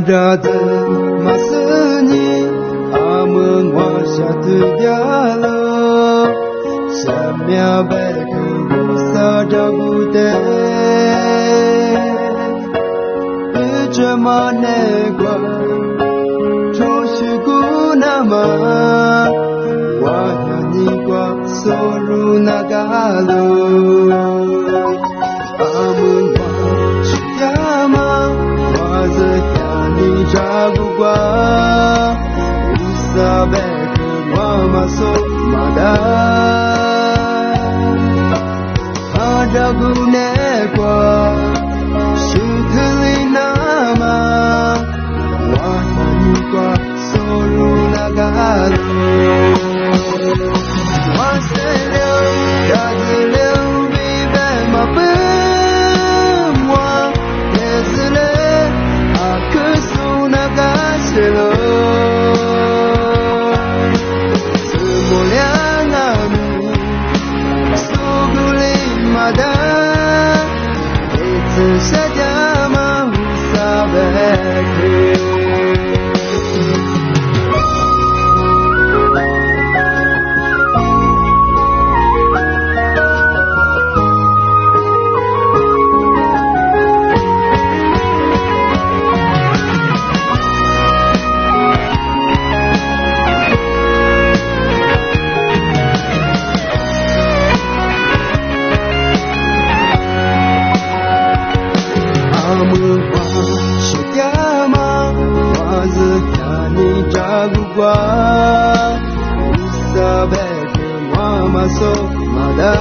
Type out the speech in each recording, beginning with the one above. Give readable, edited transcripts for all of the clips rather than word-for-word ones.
Ada masanya ameng wasya tiada samya berku sadagude ijamane gwa choshigunama wahani gwa soru nagalo ameng wasya Jagugwa Usabeke Mamaso Mada Hadagunekwa Shuthulinama Wahanikwa Soru Nagalo Waseleo Yadileo Vive Mapemwa Yezile Hello, semuliamu, sugulimada, itu saja mau sabarku. Jagugwa Usabeke Mamaso Mada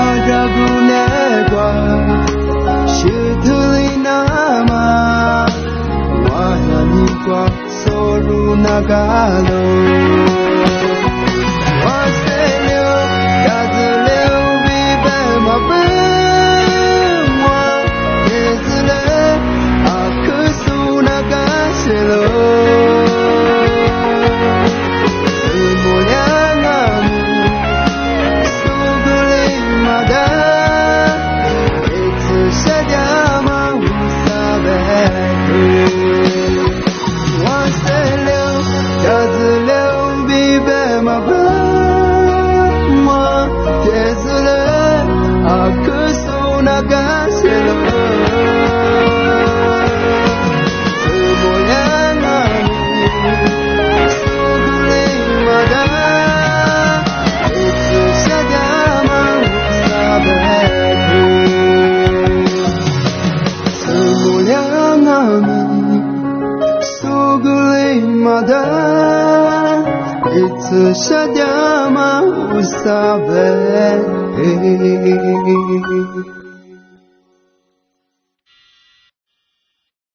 Ajagunekwa Shitulinama Wahanikwa Soru Nagalo Waseleo Yazuleo Vive Mapemwa Yezule Hello, semuliamu, sugulimada, itu saja mau sabarku. Waseleo, jazuleo, vive mabama, jazule, aku sunaga selo. Itu saja mau sabar.